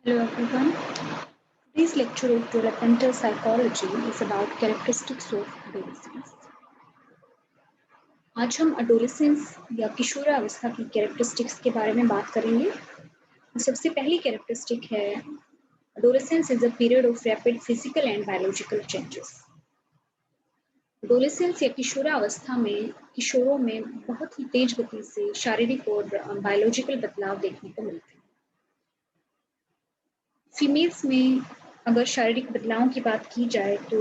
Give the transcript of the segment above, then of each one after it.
Hello everyone. Today's lecture of developmental psychology is about characteristics of adolescence. आज हम adolescence या किशोरावस्था की characteristics के बारे में बात करेंगे। सबसे पहली characteristic है adolescence is a period of rapid physical and biological changes. adolescence या किशोरावस्था में किशोरों में बहुत ही तेज गति से शारीरिक और बायोलॉजिकल बदलाव देखने को मिलते हैं। फीमेल्स में अगर शारीरिक बदलावों की बात की जाए तो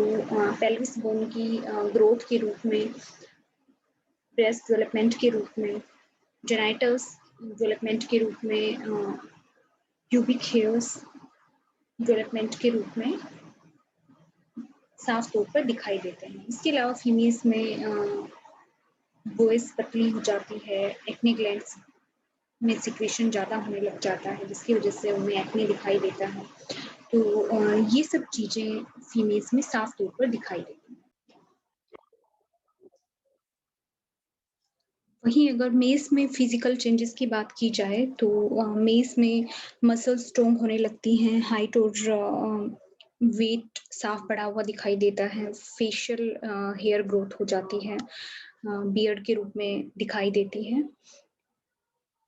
पेल्विस बोन की ग्रोथ के रूप में, ब्रेस्ट डेवलपमेंट के रूप में, जेनाइटल्स डेवलपमेंट के रूप में, प्यूबिक हेयर्स डेवलपमेंट के रूप में साफ तौर पर दिखाई देते हैं। इसके अलावा फीमेल्स में वॉइस पतली हो जाती है, एक्ने ग्लैंड्स में सिक्रेशन ज़्यादा होने लग जाता है, जिसकी वजह से उन्हें एक्ने दिखाई देता है। तो ये सब चीजें फीमेल्स में साफ तौर पर दिखाई देती हैं। वहीं अगर मेल्स में फिजिकल चेंजेस की बात की जाए तो मेल्स में मसल्स स्ट्रॉन्ग होने लगती हैं, हाइट और वेट साफ बढ़ा हुआ दिखाई देता है, फेशियल हेयर ग्रोथ हो जाती है, बियर्ड के रूप में दिखाई देती है,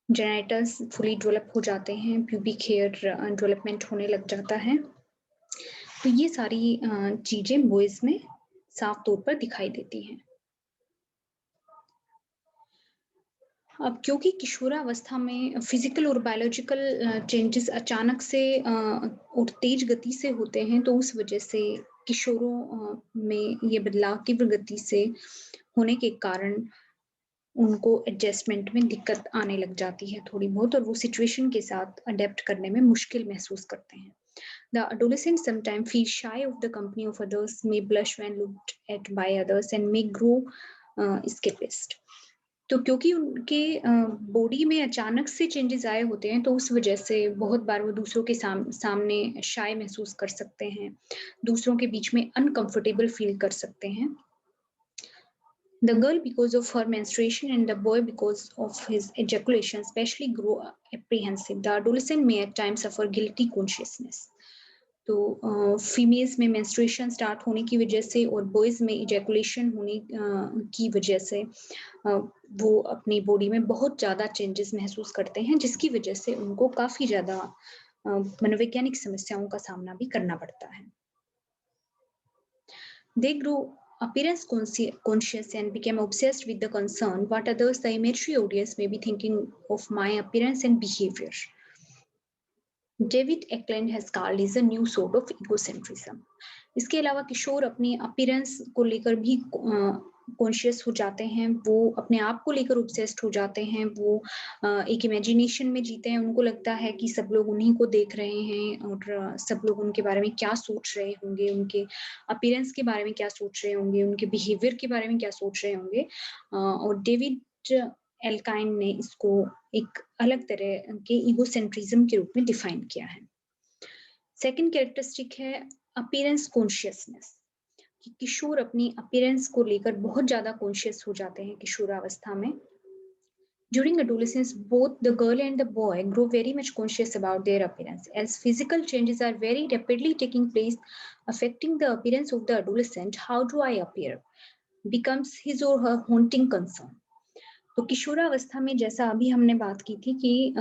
जेनाइटल्स फुली डेवलप हो जाते हैं, प्यूबिक हेयर डेवलपमेंट होने लग जाता है। तो ये सारी चीजें बॉयज में साफ तौर पर दिखाई देती हैं। अब क्योंकि किशोरावस्था में फिजिकल और बायोलॉजिकल चेंजेस अचानक से और तेज गति से होते हैं, तो उस वजह से किशोरों में ये बदलाव तीव्र गति से होने के कारण उनको एडजस्टमेंट में दिक्कत आने लग जाती है थोड़ी बहुत, और वो सिचुएशन के साथ अडेप्ट करने में मुश्किल महसूस करते हैं। The adolescents sometimes feel shy of the company of others, may blush when looked at by others, and may grow escapist. तो क्योंकि उनके बॉडी में अचानक से चेंजेस आए होते हैं, तो उस वजह से बहुत बार वो दूसरों के सामने शाय महसूस कर सकते हैं, दूसरों के बीच में अनकंफर्टेबल फील कर सकते हैं। The girl because of her menstruation and the boy because of his ejaculation especially grow apprehensive. The adolescent may at times suffer guilty consciousness. तो फीमेल्स में मेंस्ट्रुएशन स्टार्ट होने की वजह से और बॉयज में इजैकुलेशन होने की वजह से वो अपनी बॉडी में बहुत ज़्यादा चेंजेस महसूस करते हैं, जिसकी वजह से उनको काफ़ी ज़्यादा मनोवैज्ञानिक समस्याओं का सामना भी करना पड़ता है। They grow appearance conscious and became obsessed with the concern what others, the imaginary audience, may be thinking of my appearance and behavior. David Elkind has called is a new sort of egocentrism. इसके अलावा किशोर अपनी appearance को लेकर भी conscious हो जाते हैं, वो अपने आप को लेकर ऑब्सेस्ड हो जाते हैं, वो एक इमेजिनेशन में जीते हैं। उनको लगता है कि सब लोग उन्हीं को देख रहे हैं और सब लोग उनके बारे में क्या सोच रहे होंगे, उनके अपीयरेंस के बारे में क्या सोच रहे होंगे, उनके बिहेवियर के बारे में क्या सोच रहे होंगे। और डेविड एल्काइन ने इसको एक अलग तरह के ईगोसेंट्रिज्म के रूप में डिफाइन किया है। सेकंड कैरेक्टरिस्टिक है अपीयरेंस कॉन्शियसनेस, कि किशोर अपनी अपीयरेंस को लेकर बहुत ज्यादा कॉन्शियस हो जाते हैं किशोरावस्था में। During adolescence, both the girl and the boy grow very much conscious about their appearance. As physical changes are very rapidly taking place, affecting the appearance of the adolescent, how do I appear becomes his or her haunting concern. तो किशोरावस्था में जैसा अभी हमने बात की थी कि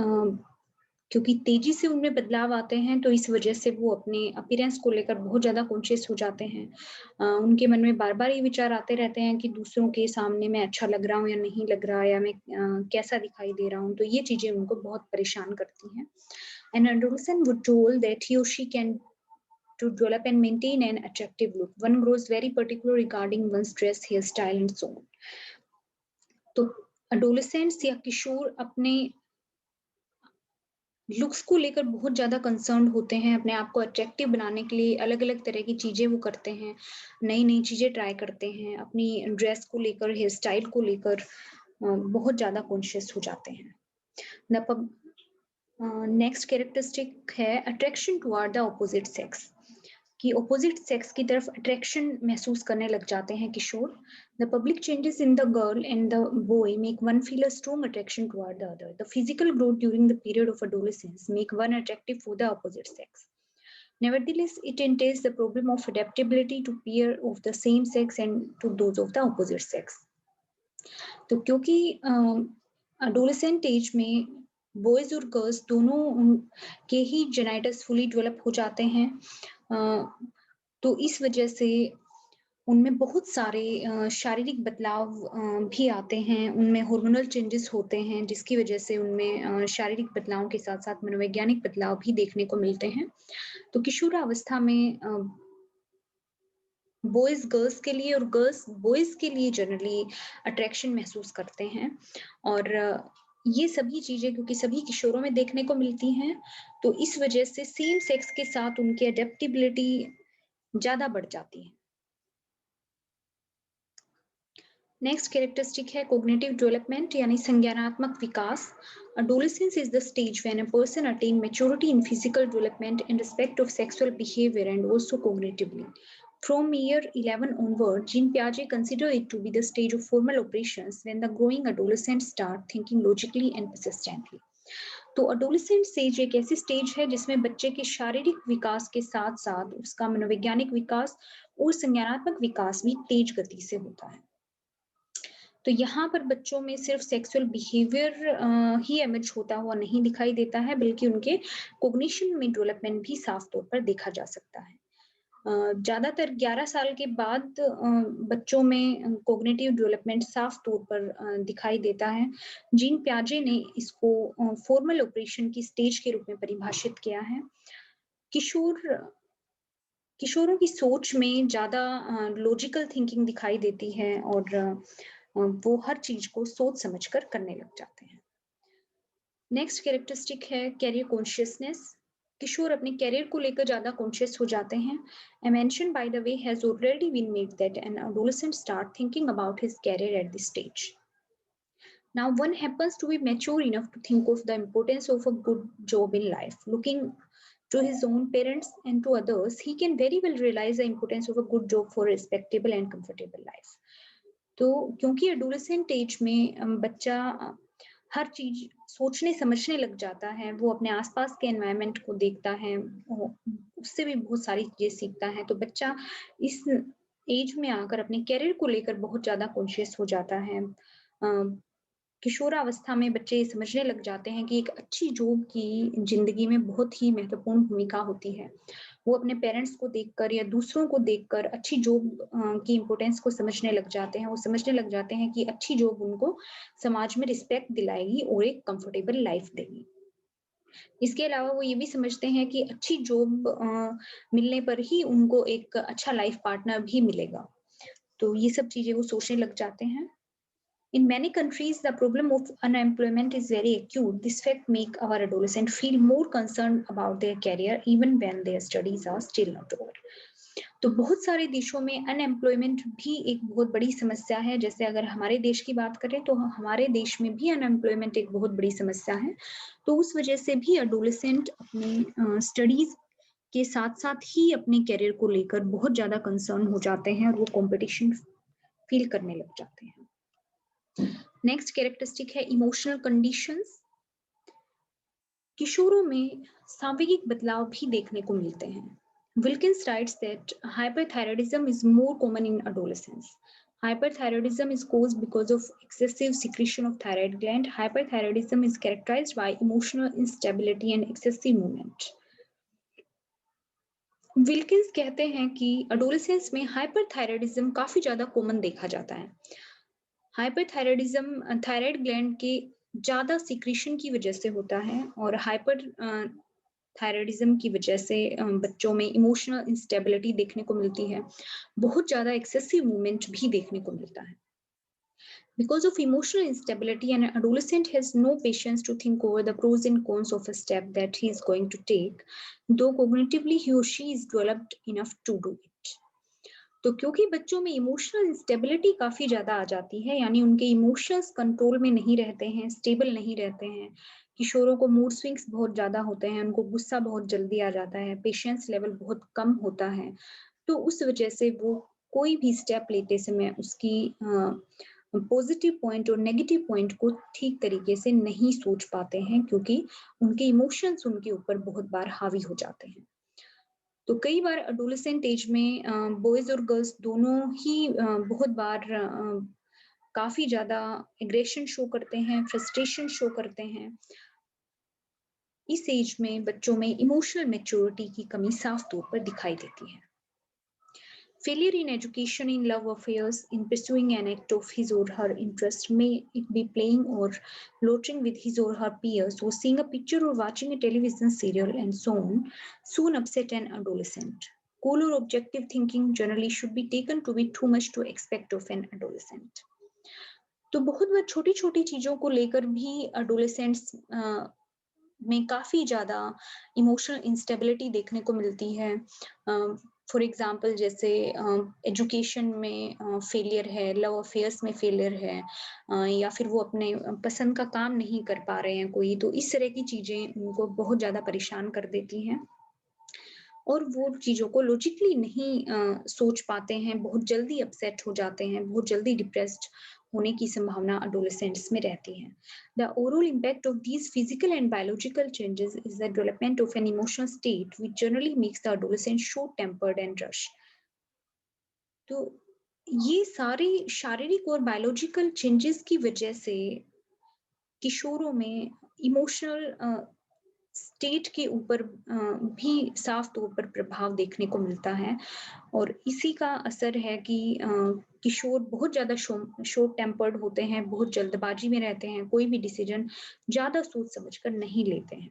क्योंकि तेजी से उनमें बदलाव आते हैं, तो इस वजह से वो अपने अपीयरेंस को लेकर बहुत ज़्यादा कॉन्शियस हो जाते हैं। उनके मन में बार-बार ये विचार आते रहते हैं कि दूसरों के सामने मैं अच्छा लग रहा हूँ या नहीं लग रहा, या मैं कैसा दिखाई दे रहा हूँ, तो ये चीज़ें उनको बहुत परेशान करती हैं। An adolescent would told that he or she can to develop and maintain an attractive look. One grows very particular regarding one's dress, hairstyle and so on. तो एडोलेसेंट्स या किशोर अपने लुक्स को लेकर बहुत ज़्यादा कंसर्न्ड होते हैं, अपने आप को अट्रैक्टिव बनाने के लिए अलग-अलग तरह की चीज़ें वो करते हैं, नई-नई चीज़ें ट्राई करते हैं, अपनी ड्रेस को लेकर, हेयर स्टाइल को लेकर बहुत ज़्यादा कॉन्शियस हो जाते हैं। नेक्स्ट कैरेक्टरिस्टिक है attraction toward the opposite sex, कि ऑपोजिट सेक्स की तरफ अट्रैक्शन महसूस करने लग जाते हैं किशोर। The public changes in the girl and the boy make one feel a strong attraction toward the other. The physical growth during the period of adolescence make one attractive for the opposite sex. Nevertheless, it entails the problem of adaptability to peer of the same sex and to those of the opposite sex. तो क्योंकि adolescent as में boys और girls दोनों के ही जेनाइटस fully develop हो जाते हैं, तो इस वजह से उनमें बहुत सारे शारीरिक बदलाव भी आते हैं, उनमें हार्मोनल चेंजेस होते हैं, जिसकी वजह से उनमें शारीरिक बदलावों के साथ-साथ मनोवैज्ञानिक बदलाव भी देखने को मिलते हैं। तो किशोरावस्था में बॉयज गर्ल्स के लिए और गर्ल्स बॉयज के लिए जनरली अट्रैक्शन महसूस करते हैं, और ये सभी चीजें क्योंकि सभी किशोरों में देखने को मिलती हैं, तो इस वजह से सेम सेक्स के साथ उनकी अडेप्टेबिलिटी ज्यादा बढ़ जाती है। नेक्स्ट कैरेक्टरिस्टिक है कोग्निटिव डेवलपमेंट यानी संज्ञानात्मक विकास। Adolescence is the stage when a person attains maturity in physical development in respect of sexual behavior and also cognitively. From year 11 onward, Jean Piaget considered it to be the stage of formal operations when the growing adolescents start thinking logically and persistently. तो adolescent stage एक ऐसी stage है जिसमें बच्चे के शारीरिक विकास के साथ साथ उसका मनोवैज्ञानिक विकास और संज्ञानात्मक विकास भी तेज गति से होता है। तो यहाँ पर बच्चों में सिर्फ सेक्सुअल बिहेवियर ही एमर्ज होता हुआ नहीं दिखाई देता है, बल्कि उनके कोग्निशन में डेवलपमेंट भी साफ तौर पर देखा जा सकता है। ज्यादातर 11 साल के बाद बच्चों में कोग्निटिव डेवलपमेंट साफ तौर पर दिखाई देता है। जीन प्याजे ने इसको फॉर्मल ऑपरेशन की स्टेज के रूप में परिभाषित किया है। किशोरों की सोच में ज्यादा लॉजिकल थिंकिंग दिखाई देती है और वो हर चीज को सोच समझकर करने लग जाते हैं। नेक्स्ट कैरेक्टरिस्टिक है कैरियर कॉन्शियसनेस। किशोर अपने कैरियर को लेकर ज्यादा कॉन्शियस हो जाते हैं। A mention by the way has already been made that an adolescent start thinking about his career at this stage. Now one happens to be mature enough to think of the importance of a good job in life. Looking to his own parents and to others, he can very well realize the importance of a good job for a respectable and comfortable life. तो क्योंकि adolescent as में बच्चा हर चीज सोचने समझने लग जाता है, वो अपने आसपास के एनवायरनमेंट को देखता है, उससे भी बहुत सारी चीजें सीखता है, तो बच्चा इस एज में आकर अपने कैरियर को लेकर बहुत ज्यादा कॉन्शियस हो जाता है। किशोरावस्था में बच्चे ये समझने लग जाते हैं कि एक अच्छी जॉब की जिंदगी में बहुत ही महत्वपूर्ण भूमिका होती है। वो अपने पेरेंट्स को देखकर या दूसरों को देखकर अच्छी जॉब की इम्पोर्टेंस को समझने लग जाते हैं। वो समझने लग जाते हैं कि अच्छी जॉब उनको समाज में रिस्पेक्ट दिलाएगी और एक कंफर्टेबल लाइफ देगी। इसके अलावा वो ये भी समझते हैं कि अच्छी जॉब मिलने पर ही उनको एक अच्छा लाइफ पार्टनर भी मिलेगा। तो ये सब चीजें वो सोचने लग जाते हैं। In many countries, the problem of unemployment is very acute. This fact makes our adolescents feel more concerned about their career even when their studies are still not over. तो बहुत सारे देशों में अनएम्प्लॉयमेंट भी एक बहुत बड़ी समस्या है। जैसे अगर हमारे देश की बात करें तो हमारे देश में भी अनएम्प्लॉयमेंट एक बहुत बड़ी समस्या है। तो उस वजह से भी एडोलेसेंट अपने स्टडीज के साथ साथ ही अपने कैरियर को लेकर बहुत ज्यादा कंसर्न हो जाते हैं और वो कंपटीशन फील करने लग जाते हैं। नेक्स्ट कैरेक्टरिस्टिक है इमोशनल कंडीशंस। किशोरों में सांवेगिक बदलाव भी देखने को मिलते हैं। Wilkins writes that hyperthyroidism is more common in adolescence. Hyperthyroidism is caused because of excessive secretion of thyroid gland. Hyperthyroidism is characterized by emotional instability and excessive movement. Wilkins कहते हैं कि एडोलेसेंस में हाइपरथायराइडिज्म काफी ज्यादा common देखा जाता है। Hyperthyroidism thyroid gland के ज्यादा सिक्रीशन की वजह से होता है और हाइपर थायराइडिज्म की वजह से बच्चों में इमोशनल इंस्टेबिलिटी देखने को मिलती है। बहुत ज्यादा एक्सेसिव मूवमेंट भी देखने को मिलता है। Because of emotional instability, an adolescent has no patience to think over the pros and cons of a step that he is going to take, though cognitively he or she is developed enough to do it. तो क्योंकि बच्चों में emotional instability काफी ज्यादा आ जाती है, यानी उनके इमोशंस कंट्रोल में नहीं रहते हैं, स्टेबल नहीं रहते हैं, किशोरों को मूड स्विंग्स बहुत ज़्यादा होते हैं, उनको गुस्सा बहुत जल्दी आ जाता है, पेशेंस लेवल बहुत कम होता है। तो उस वजह से वो कोई भी स्टेप लेते समय उसकी पॉजिटिव पॉइंट और नेगेटिव पॉइंट को ठीक तरीके से नहीं सोच पाते हैं, क्योंकि उनके इमोशंस उनके ऊपर बहुत बार हावी हो जाते हैं। तो कई बार एडोलेसेंट एज में बॉयज़ और गर्ल्स दोनों ही बहुत बार काफ़ी ज़्यादा एग्रेशन शो करते हैं, फ्रस्ट्रेशन शो करते हैं। इस एज में बच्चों में इमोशनल मैच्योरिटी की कमी साफ तौर पर दिखाई देती है। Failure in education, in love affairs, in pursuing an act of his or her interest, may it be playing or loitering with his or her peers, or seeing a picture or watching a television serial, and so on, soon upset an adolescent. Cool or objective thinking generally should be taken to be too much to expect of an adolescent. तो बहुत बार छोटी-छोटी चीज़ों को लेकर भी adolescents में काफ़ी ज़्यादा इमोशनल इंस्टेबिलिटी देखने को मिलती है। फॉर एग्ज़ाम्पल जैसे एजुकेशन में फेलियर है, लव अफेयर्स में फेलियर है, या फिर वो अपने पसंद का काम नहीं कर पा रहे हैं कोई, तो इस तरह की चीज़ें उनको बहुत ज़्यादा परेशान कर देती हैं। और वो चीज़ों को लॉजिकली नहीं सोच पाते हैं, बहुत जल्दी अपसेट हो जाते हैं, बहुत जल्दी डिप्रेस्ड होने की संभावना एडोलेसेंट्स में रहती है। The overall impact of these physical and biological changes is the development of an emotional state which generally makes the adolescent short-tempered and rush. तो ये सारी शारीरिक और बायोलॉजिकल चेंजेस की वजह से किशोरों में इमोशनल स्टेट के ऊपर भी साफ तौर पर प्रभाव देखने को मिलता है, और इसी का असर है कि किशोर बहुत ज़्यादा शॉर्ट टेम्पर्ड होते हैं, बहुत जल्दबाजी में रहते हैं, कोई भी डिसीजन ज़्यादा सोच समझ कर नहीं लेते हैं।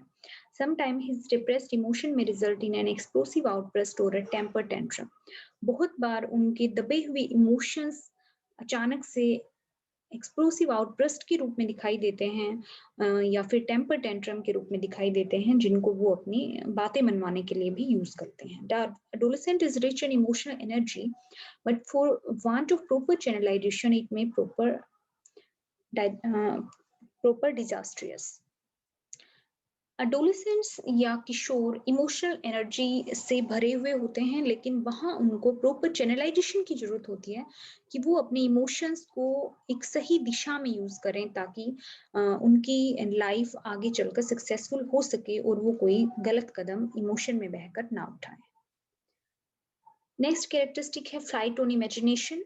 Sometimes his repressed emotion may result in an explosive outburst or a temper tantrum. बहुत बार उनके दबे हुए इमोशंस अचानक से एक्सप्लोसिव आउटबर्स्ट के रूप में दिखाई देते हैं, या फिर टेम्पर टेंट्रम के रूप में दिखाई देते हैं, जिनको वो अपनी बातें मनवाने के लिए भी यूज करते हैं। The adolescent is rich in emotional energy, but for want of proper channelization, it may proper disastrous. Adolescents या किशोर इमोशनल एनर्जी से भरे हुए होते हैं, लेकिन वहाँ उनको प्रॉपर चैनलाइजेशन की ज़रूरत होती है कि वो अपने इमोशंस को एक सही दिशा में यूज़ करें, ताकि उनकी लाइफ आगे चलकर सक्सेसफुल हो सके और वो कोई गलत कदम इमोशन में बहकर ना उठाएं। नेक्स्ट कैरेक्टरिस्टिक है फ्लाइट ऑन इमेजिनेशन,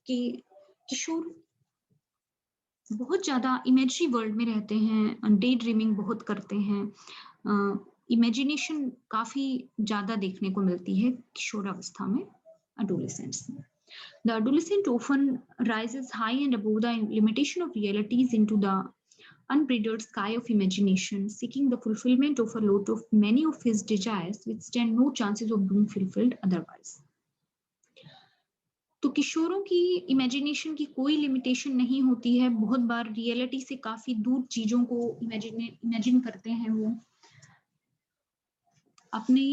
कि किशोर बहुत ज़्यादा इमेजिनरी वर्ल्ड में रहते हैं, डे ड्रीमिंग बहुत करते हैं, इमेजिनेशन काफ़ी ज़्यादा देखने को मिलती है किशोरावस्था में, एडोलेसेंट्स में। The adolescent often rises high and above the limitation of realities into the unbridled sky of imagination, seeking the fulfillment of a lot of many of his desires which stand no chances of being fulfilled otherwise. तो किशोरों की imagination की कोई limitation नहीं होती है, बहुत बार reality से काफ़ी दूर चीज़ों को इमेजिन करते हैं वो। अपनी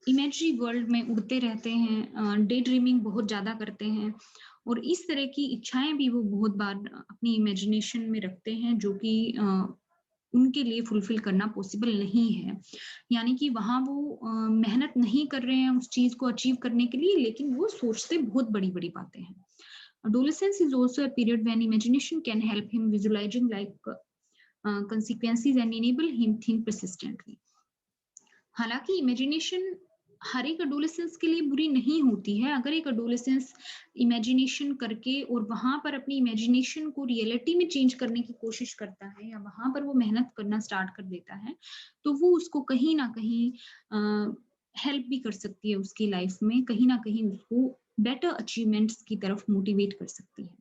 इमेजिनरी वर्ल्ड में उड़ते रहते हैं, डे ड्रीमिंग बहुत ज़्यादा करते हैं, और इस तरह की इच्छाएँ भी वो बहुत बार अपनी इमेजिनेशन में रखते हैं, जो कि उनके लिए फुलफिल करना पॉसिबल नहीं है। यानी कि वहाँ वो मेहनत नहीं कर रहे हैं उस चीज़ को अचीव करने के लिए, लेकिन वो सोचते बहुत बड़ी-बड़ी बातें हैं। Adolescence is also a period when imagination can help him visualizing consequences and enable him think persistently. हालाँकि इमेजिनेशन हर एक एडोलेसेंस के लिए बुरी नहीं होती है। अगर एक एडोलेसेंस इमेजिनेशन करके और वहाँ पर अपनी इमेजिनेशन को रियलिटी में चेंज करने की कोशिश करता है, या वहाँ पर वो मेहनत करना स्टार्ट कर देता है, तो वो उसको कहीं न कहीं हेल्प भी कर सकती है उसकी लाइफ में, कहीं न कहीं उसको बेटर अचीवमेंट्स की तरफ मोटिवेट कर सकती है।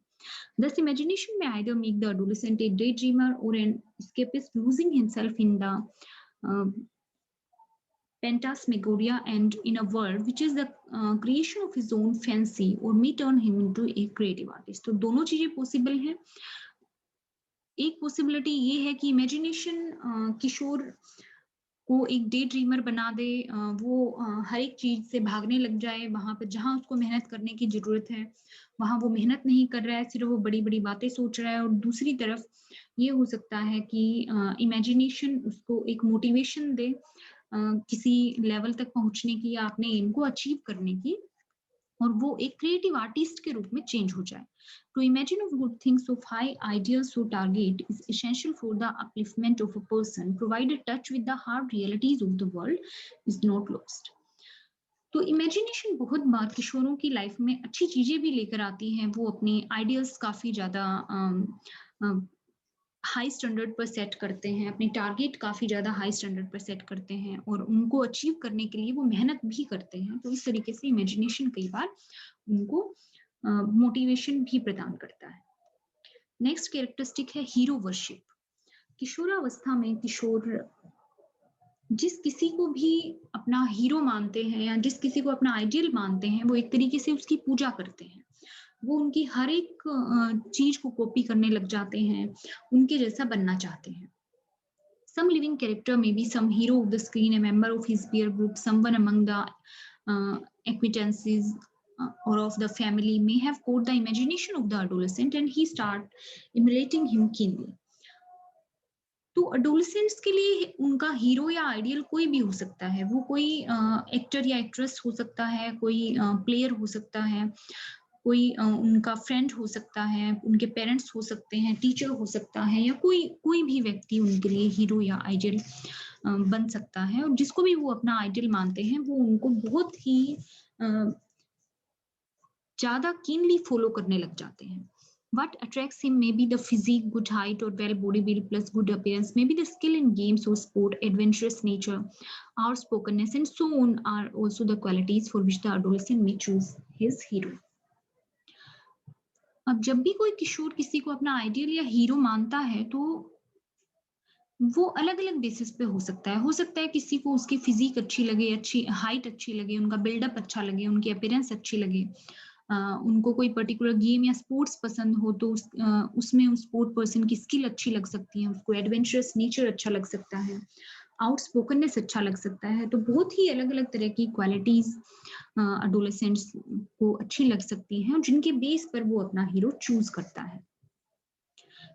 Thus, imagination may either make the adolescent a daydreamer or an escapist, losing himself in the phantasmagoria and in a world which is the creation of his own fancy, or may turn him into a creative artist. तो दोनों चीजें possible हैं। एक possibility ये है कि imagination किशोर को एक डे ड्रीमर बना दे, वो हर एक चीज़ से भागने लग जाए, वहाँ पे जहाँ उसको मेहनत करने की ज़रूरत है, वहाँ वो मेहनत नहीं कर रहा है, सिर्फ़ वो बड़ी-बड़ी बातें सोच रहा है। और दूसरी तरफ ये हो सकता है कि इमेजिनेशन उसको एक मोटिवेशन दे किसी लेवल तक पहुँचने की या अपने एम को अचीव करने की, और वो एक क्रिएटिव आर्टिस्ट के रूप में चेंज हो जाए। To imagine of good things of high ideals to target is essential for the upliftment of a person, provided touch with the hard realities of the world is not lost. तो imagination बहुत बार किशोरों की life में अच्छी चीजें भी लेकर आती हैं। वो अपने आइडियल्स काफी ज्यादा हाई स्टैंडर्ड पर सेट करते हैं, अपने टारगेट काफ़ी ज़्यादा हाई स्टैंडर्ड पर सेट करते हैं और उनको अचीव करने के लिए वो मेहनत भी करते हैं। तो इस तरीके से इमेजिनेशन कई बार उनको मोटिवेशन भी प्रदान करता है। नेक्स्ट कैरेक्टरिस्टिक है हीरो वर्शिप। किशोरावस्था में किशोर जिस किसी को भी अपना हीरो मानते हैं या जिस किसी को अपना आइडियल मानते हैं, वो एक तरीके से उसकी पूजा करते हैं। वो उनकी हर एक चीज़ को कॉपी करने लग जाते हैं, उनके जैसा बनना चाहते हैं। Some living character may be some hero of the screen, a member of his peer group, someone among the acquaintances or of the family may have caught the imagination of the adolescent and he start emulating him keenly. तो adolescents के लिए उनका hero या ideal कोई भी हो सकता है। वो कोई एक्टर या एक्ट्रेस हो सकता है, कोई प्लेयर हो सकता है, कोई उनका फ्रेंड हो सकता है, उनके पेरेंट्स हो सकते हैं, टीचर हो सकता है, या कोई कोई भी व्यक्ति उनके लिए हीरो या आइडियल बन सकता है। और जिसको भी वो अपना आइडियल मानते हैं, वो उनको बहुत ही ज़्यादा कीनली फॉलो करने लग जाते हैं। What attracts him may be the physique, good height or well body build plus good appearance, maybe the skill in games or sport, adventurous nature, outspokenness, and so on are also the qualities for which the adolescent may choose his hero. अब जब भी कोई किशोर किसी को अपना ideal या hero मानता है, तो वो अलग-अलग बेसिस पे हो सकता है। हो सकता है किसी को उसकी फिजिक अच्छी लगे, अच्छी हाइट अच्छी लगे, उनका बिल्डअप अच्छा लगे, उनकी अपीयरेंस अच्छी लगे। उनको कोई पर्टिकुलर गेम या स्पोर्ट्स पसंद हो, तो उसमें उस स्पोर्ट पर्सन की स्किल अच्छी लग सकती है, उसको एडवेंचरस नेचर अच्छा लग सकता है, आउटस्पोकननेस अच्छा लग सकता है। तो बहुत ही अलग-अलग तरह की क्वालिटीज़ एडोलेसेंट्स को अच्छी लग सकती हैं, और जिनके बेस पर वो अपना हीरो चूज़ करता है।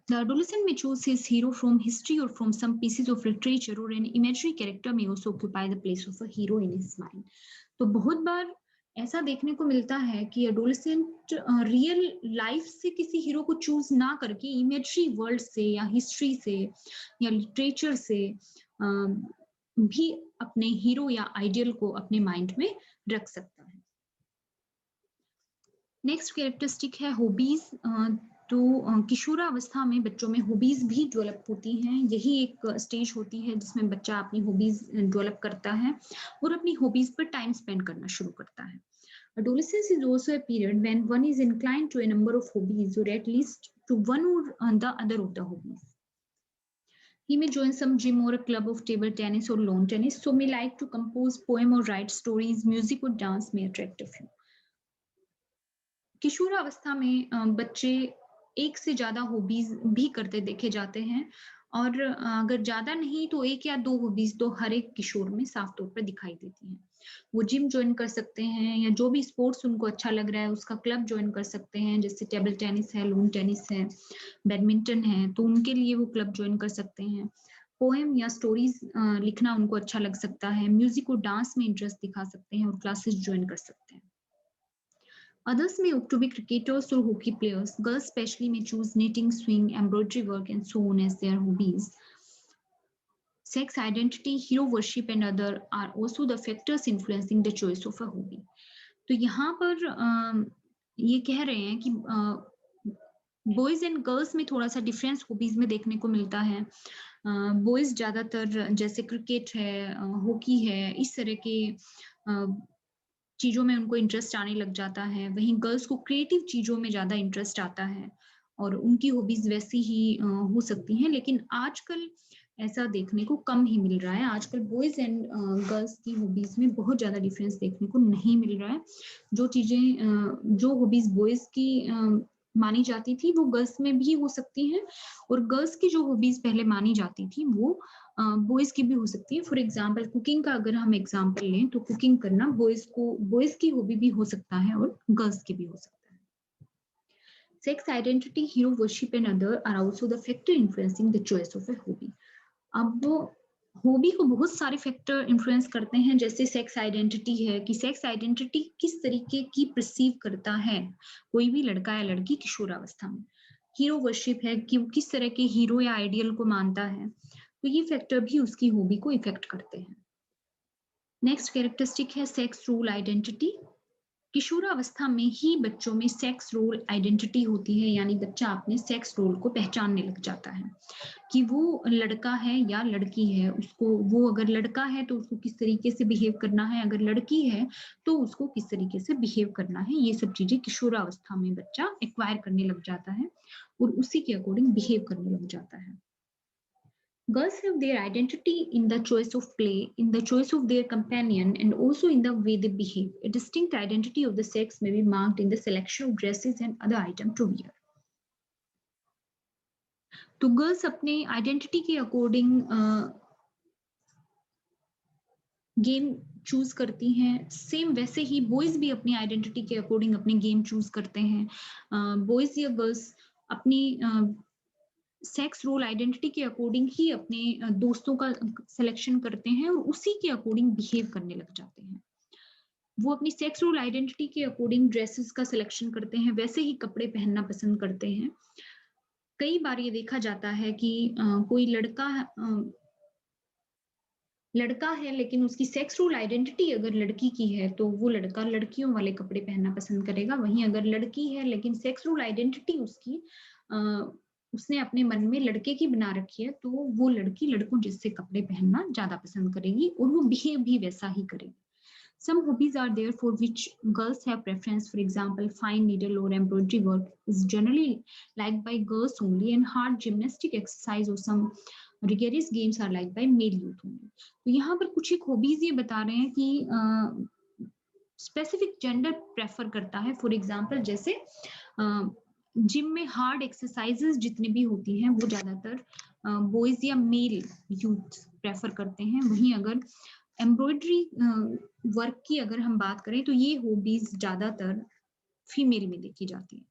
The adolescent may choose his hero from history or from some pieces of literature, or an imaginary character may also occupy the place of a hero in his mind. तो बहुत बार ऐसा देखने को मिलता है कि एडोलेसेंट रियल लाइफ से किसी हीरो को चूज ना करके इमेजरी वर्ल्ड से या हिस्ट्री से या लिटरेचर से भी अपने हीरो या आइडियल को अपने माइंड में रख सकता है। नेक्स्ट कैरेक्टरिस्टिक है हॉबीज। तो किशोरावस्था में बच्चों में हॉबीज भी डेवलप होती हैं। यही एक स्टेज होती है जिसमें बच्चा अपनी हॉबीज डेवलप करता है और अपनी हॉबीज पर टाइम स्पेंड करना शुरू करता है। Adolescence is also a period when one is inclined to a number of hobbies, or at least to one or the other of the hobbies. He may join some gym or a club of table tennis or lawn tennis, so may like to compose poem or write stories, music or dance may attract a few. किशोरावस्था में बच्चे एक से ज्यादा hobbies भी करते देखे जाते हैं, और अगर ज्यादा नहीं तो एक या दो हॉबीज तो हर एक किशोर में साफ तौर पर दिखाई देती हैं। वो जिम ज्वाइन कर सकते हैं, या जो भी स्पोर्ट्स उनको अच्छा लग रहा है उसका क्लब ज्वाइन कर सकते हैं, जैसे टेबल टेनिस है, लून टेनिस है, बैडमिंटन है, तो उनके लिए वो क्लब ज्वाइन कर सकते हैं। पोएम या स्टोरीज लिखना उनको अच्छा लग सकता है, म्यूजिक और डांस में इंटरेस्ट दिखा सकते हैं और क्लासेस ज्वाइन कर सकते हैं। Others may opt to be cricketers or hockey players. Girls especially may choose knitting, sewing, embroidery work, and so on as their hobbies. Sex identity, hero worship, and other are also the factors influencing the choice of a hobby. तो यहाँ पर ये कह रहे हैं कि boys and girls में थोड़ा सा डिफरेंस हॉबीज में देखने को मिलता है। बॉयज ज्यादातर जैसे क्रिकेट है, हॉकी है, इस तरह के चीजों में उनको इंटरेस्ट आने लग जाता है। वहीं गर्ल्स को क्रिएटिव चीजों में ज्यादा इंटरेस्ट आता है और उनकी हॉबीज वैसी ही हो सकती हैं, लेकिन आजकल ऐसा देखने को कम ही मिल रहा है। आजकल बॉयज एंड गर्ल्स की हॉबीज में बहुत ज्यादा डिफरेंस देखने को नहीं मिल रहा है। जो चीजें जो हॉबीज बॉयज की मानी जाती थी वो गर्ल्स में भी हो सकती हैं, और गर्ल्स की जो हॉबीज पहले मानी जाती थी वो बॉयज की भी हो सकती है। फॉर एग्जाम्पल कुकिंग का अगर हम एग्जाम्पल लें तो कुकिंग करना बॉयज की हॉबी भी हो सकता है और गर्ल्स की भी हो सकता है। Sex identity, hero worship and other are also the factor influencing the choice of a hobby. अब हॉबी को बहुत सारे फैक्टर इन्फ्लुएंस करते हैं, जैसे सेक्स आइडेंटिटी है कि सेक्स आइडेंटिटी किस तरीके की परसीव करता है कोई भी लड़का या लड़की किशोरावस्था में। हीरो वर्शिप है कि वो किस तरह के हीरो या आइडियल को मानता है, तो ये फैक्टर भी उसकी हॉबी को इफेक्ट करते हैं। नेक्स्ट कैरेक्टरिस्टिक है सेक्स रोल आइडेंटिटी। किशोरावस्था में ही बच्चों में सेक्स रोल आइडेंटिटी होती है, यानी बच्चा अपने सेक्स रोल को पहचानने लग जाता है कि वो लड़का है या लड़की है। उसको वो अगर लड़का है तो उसको किस तरीके से बिहेव करना है, अगर लड़की है तो उसको किस तरीके से बिहेव करना है। ये सब चीजें किशोरावस्था में बच्चा एक्वायर करने लग जाता है और उसी के अकॉर्डिंग बिहेव करने लग जाता है। Girls have their identity in the choice of play, in the choice of their companion, and also in the way they behave. A distinct identity of the sex may be marked in the selection of dresses and other items to wear. तो girls अपने identity के according game choose करती हैं, same वैसे ही boys भी अपनी identity के according अपने गेम चूज करते हैं। बॉयज या गर्ल्स अपनी सेक्स रोल आइडेंटिटी के अकॉर्डिंग ही अपने दोस्तों का सिलेक्शन करते हैं और उसी के अकॉर्डिंग बिहेव करने लग जाते हैं। वो अपनी सेक्स रोल आइडेंटिटी के अकॉर्डिंग ड्रेसेस का सिलेक्शन करते हैं, वैसे ही कपड़े पहनना पसंद करते हैं। कई बार ये देखा जाता है कि कोई लड़का है लेकिन उसकी सेक्स रोल आइडेंटिटी अगर लड़की की है तो वो लड़का लड़कियों वाले कपड़े पहनना पसंद करेगा। वहीं अगर लड़की है लेकिन सेक्स रोल आइडेंटिटी उसने अपने मन में लड़के की बना रखी है, तो वो लड़की लड़कों जैसे कपड़े पहनना ज्यादा पसंद करेगी और वो बिहेव भी वैसा ही करेगी। Some hobbies are there for which girls have preference. For example, fine needle or embroidery work is generally liked by girls only, and hard gymnastic exercise or some rigorous games are liked by male youth only. तो यहाँ पर कुछ एक hobbies ये बता रहे हैं कि स्पेसिफिक जेंडर प्रेफर करता है। फॉर एग्जाम्पल जैसे जिम में हार्ड एक्सरसाइजेस जितनी भी होती हैं वो ज्यादातर बॉयज या मेल यूथ प्रेफर करते हैं। वहीं अगर एम्ब्रॉयडरी वर्क की अगर हम बात करें तो ये हॉबीज ज्यादातर फीमेल में देखी जाती है।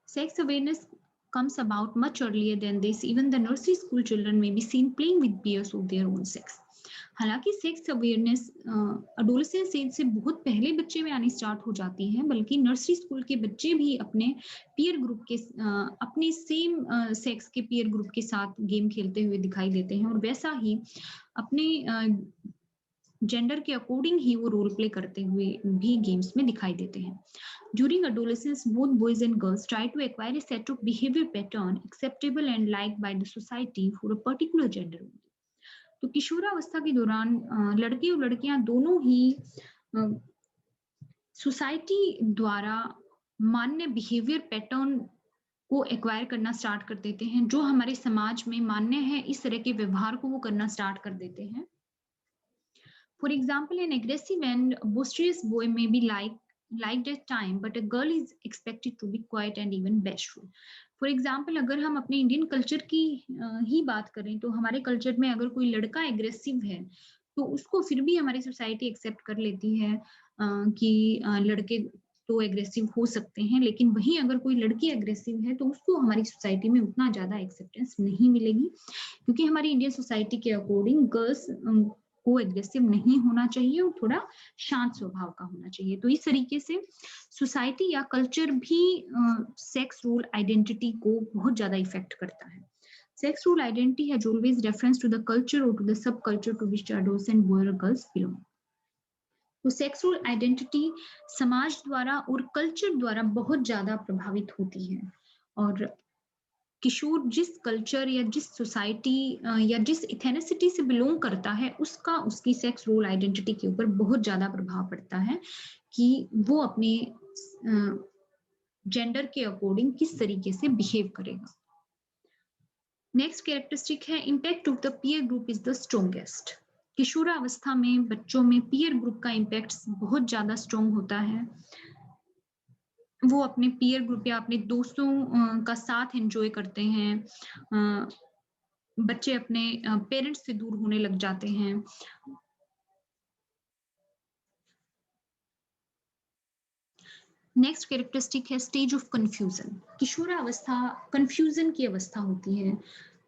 Sex awareness comes about much earlier than this. Even the nursery school children may be seen playing with peers of their own sex. हालांकि सेक्स अवेयरनेस एडोलेसेंस एज से बहुत पहले बच्चे में आनी स्टार्ट हो जाती है, बल्कि नर्सरी स्कूल के बच्चे भी अपने पीयर ग्रुप के अपने सेम सेक्स के पीयर ग्रुप के साथ गेम खेलते हुए दिखाई देते हैं और वैसा ही अपने जेंडर के अकॉर्डिंग ही वो रोल प्ले करते हुए भी गेम्स में दिखाई देते हैं। During adolescence, both boys and girls try to acquire a set of behavior pattern acceptable and liked by the society for a particular gender only. तो किशोरावस्था के दौरान लड़के और लड़कियां दोनों ही सोसाइटी द्वारा मान्य बिहेवियर पैटर्न को एक्वायर करना स्टार्ट कर देते हैं। जो हमारे समाज में मान्य है इस तरह के व्यवहार को वो करना स्टार्ट कर देते हैं। For example, an aggressive and boisterous boy may be liked at time, but a girl is expected to be quiet and even bashful. For example, अगर हम अपने इंडियन कल्चर की ही बात करें तो हमारे कल्चर में अगर कोई लड़का एग्रेसिव है तो उसको फिर भी हमारी सोसाइटी एक्सेप्ट कर लेती है कि लड़के तो एग्रेसिव हो सकते हैं, लेकिन वहीं अगर कोई लड़की एग्रेसिव है तो उसको हमारी सोसाइटी में उतना ज्यादा एक्सेप्टेंस नहीं मिलेगी, क्योंकि हमारी इंडियन सोसाइटी के अकॉर्डिंग गर्ल्स को एग्रेसिव नहीं होना चाहिए और थोड़ा शांत स्वभाव का होना चाहिए। तो इस तरीके से सोसाइटी या कल्चर भी सेक्स रोल आइडेंटिटी को बहुत ज्यादा इफेक्ट करता है। Sex role identity has always reference to the culture और to the sub culture to which adolescent boy और गर्ल्स बिलोंग। तो सेक्स रोल आइडेंटिटी समाज द्वारा और कल्चर द्वारा बहुत ज्यादा प्रभावित होती है और किशोर जिस कल्चर या जिस सोसाइटी या जिस इथेनिसिटी से बिलोंग करता है उसका उसकी सेक्स रोल आइडेंटिटी के ऊपर बहुत ज्यादा प्रभाव पड़ता है कि वो अपने जेंडर के अकॉर्डिंग किस तरीके से बिहेव करेगा। नेक्स्ट कैरेक्टरिस्टिक है impact of the peer group is the strongest. किशोरावस्था में बच्चों में पीयर ग्रुप का इम्पैक्ट बहुत ज्यादा स्ट्रॉन्ग होता है। वो अपने पीयर ग्रुप या अपने दोस्तों का साथ एंजॉय करते हैं। बच्चे अपने पेरेंट्स से दूर होने लग जाते हैं। नेक्स्ट कैरेक्टरिस्टिक है स्टेज ऑफ कंफ्यूजन। किशोरावस्था कंफ्यूजन की अवस्था होती है,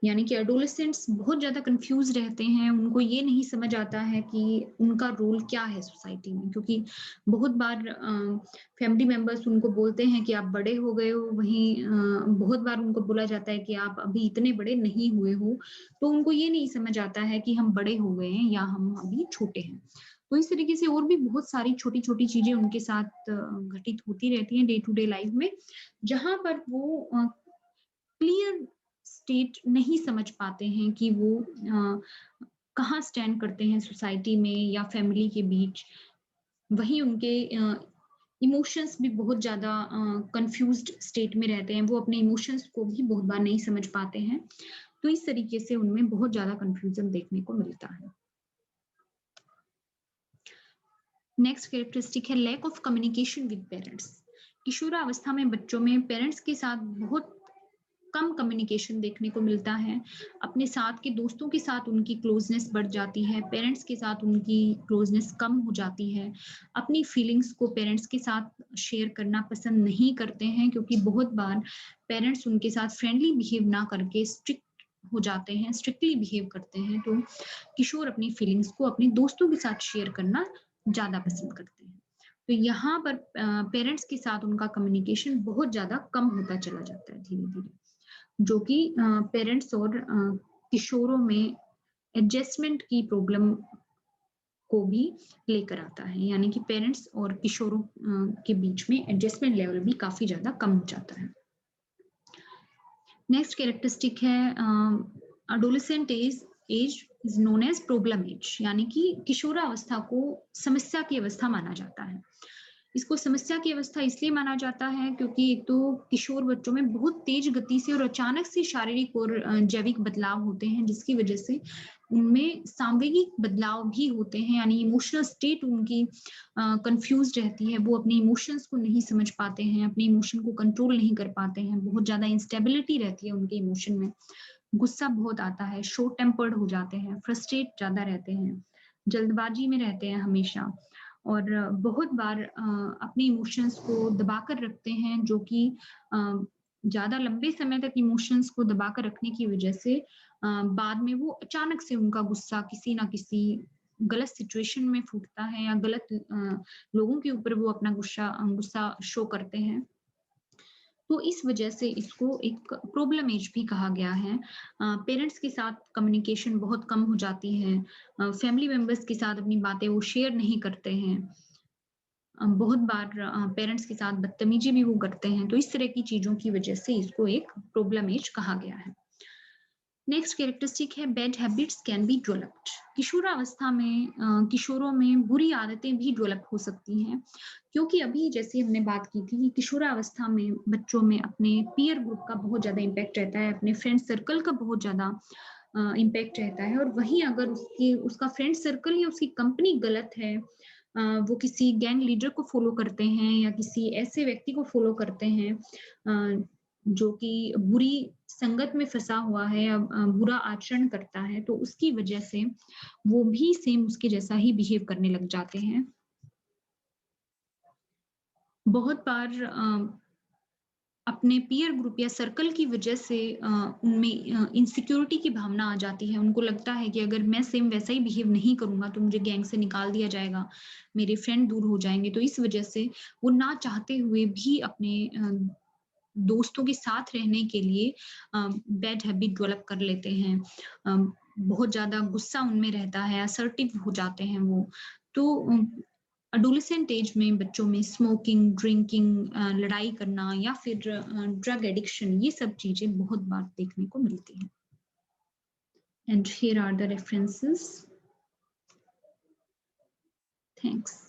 यानी कि एडोलेसेंट्स बहुत ज़्यादा कंफ्यूज रहते हैं, उनको ये नहीं समझ आता है कि उनका रोल क्या है सोसाइटी में, क्योंकि बहुत बार फैमिली मेंबर्स उनको बोलते हैं कि आप बड़े हो गए हो, वहीं बहुत बार उनको बोला जाता है कि आप अभी इतने बड़े नहीं हुए हो, तो उनको ये नहीं समझ आता है कि हम बड़े हो गए हैं या हम अभी छोटे हैं। तो इस तरीके से और भी बहुत सारी छोटी-छोटी चीज़ें उनके साथ घटित होती रहती हैं डे टू डे लाइफ में, जहाँ पर वो क्लियर स्टेट नहीं समझ पाते हैं कि वो कहाँ स्टैंड करते हैं सोसाइटी में या फैमिली के बीच। वहीं उनके इमोशंस भी बहुत ज़्यादा कन्फ्यूज़्ड स्टेट में रहते हैं, वो अपने इमोशंस को भी बहुत बार नहीं समझ पाते हैं। तो इस तरीके से उनमें बहुत ज़्यादा कन्फ्यूज़न देखने को मिलता है। नेक्स्ट कैरेक्टरिस्टिक है lack of communication with parents. किशोरावस्था में बच्चों में पेरेंट्स के साथ बहुत कम कम्युनिकेशन देखने को मिलता है। अपने साथ के दोस्तों के साथ उनकी क्लोज़नेस बढ़ जाती है, पेरेंट्स के साथ उनकी क्लोज़नेस कम हो जाती है। अपनी फीलिंग्स को पेरेंट्स के साथ शेयर करना पसंद नहीं करते हैं, क्योंकि बहुत बार पेरेंट्स उनके साथ फ्रेंडली बिहेव ना करके स्ट्रिक्ट हो जाते हैं, स्ट्रिक्टली बिहेव करते हैं। तो किशोर अपनी फीलिंग्स को अपने दोस्तों के साथ शेयर करना ज़्यादा पसंद करते हैं। तो यहाँ पर पेरेंट्स के साथ उनका कम्युनिकेशन बहुत ज़्यादा कम होता चला जाता है धीरे-धीरे, जो कि पेरेंट्स और किशोरों में एडजस्टमेंट की प्रॉब्लम को भी लेकर आता है, यानी कि पेरेंट्स और किशोरों के बीच में एडजस्टमेंट लेवल भी काफ़ी ज़्यादा कम हो जाता है। नेक्स्ट कैरेक्टरिस्टिक है adolescent age is known as problem age, यानी कि किशोरावस्था को समस्या की अवस्था माना जाता है। इसको समस्या की अवस्था इसलिए माना जाता है क्योंकि एक तो किशोर बच्चों में बहुत तेज गति से और अचानक से शारीरिक और जैविक बदलाव होते हैं, जिसकी वजह से उनमें सामूहिक बदलाव भी होते हैं, यानी इमोशनल स्टेट उनकी कंफ्यूज रहती है। वो अपने इमोशंस को नहीं समझ पाते हैं, अपने इमोशन को कंट्रोल नहीं कर पाते हैं, बहुत ज़्यादा इंस्टेबिलिटी रहती है उनके इमोशन में। गुस्सा बहुत आता है, शॉर्ट टेम्पर्ड हो जाते हैं, फ्रस्ट्रेट ज़्यादा रहते हैं, जल्दबाजी में रहते हैं हमेशा, और बहुत बार अपने इमोशंस को दबाकर रखते हैं, जो कि ज़्यादा लंबे समय तक इमोशंस को दबाकर रखने की वजह से बाद में वो अचानक से उनका गुस्सा किसी ना किसी गलत सिचुएशन में फूटता है, या गलत लोगों के ऊपर वो अपना गुस्सा शो करते हैं। तो इस वजह से इसको एक प्रॉब्लम एज भी कहा गया है। पेरेंट्स के साथ कम्युनिकेशन बहुत कम हो जाती है। फैमिली मेंबर्स के साथ अपनी बातें वो शेयर नहीं करते हैं। बहुत बार पेरेंट्स के साथ बदतमीज़ी भी वो करते हैं। तो इस तरह की चीज़ों की वजह से इसको एक प्रॉब्लम एज कहा गया है। नेक्स्ट कैरेक्टरिस्टिक है bad habits can be developed. किशोरावस्था में किशोरों में बुरी आदतें भी डेवलप हो सकती हैं, क्योंकि अभी जैसे हमने बात की थी कि किशोरावस्था में बच्चों में अपने पीयर ग्रुप का बहुत ज़्यादा इम्पैक्ट रहता है, अपने फ्रेंड सर्कल का बहुत ज़्यादा इम्पैक्ट रहता है, और वहीं अगर उसका फ्रेंड सर्कल या उसकी कंपनी गलत है, वो किसी गैंग लीडर को फॉलो करते हैं या किसी ऐसे व्यक्ति को फॉलो करते हैं जो कि बुरी संगत में फँसा हुआ है या बुरा आचरण करता है, तो उसकी वजह से वो भी सेम उसके जैसा ही बिहेव करने लग जाते हैं। बहुत बार अपने पीयर ग्रुप या सर्कल की वजह से उनमें इनसिक्योरिटी की भावना आ जाती है। उनको लगता है कि अगर मैं सेम वैसा ही बिहेव नहीं करूँगा तो मुझे गैंग से निकाल दिया जाएगा, मेरे फ्रेंड दूर हो जाएँगे। तो इस वजह से वो ना चाहते हुए भी अपने दोस्तों के साथ रहने के लिए बैड हैबिट डेवलप कर लेते हैं। बहुत ज़्यादा गुस्सा उनमें रहता है, असर्टिव हो जाते हैं वो। तो एडोलेसेंट एज में बच्चों में स्मोकिंग, ड्रिंकिंग, लड़ाई करना या फिर ड्रग एडिक्शन, ये सब चीज़ें बहुत बार देखने को मिलती हैं। And here are the references. Thanks.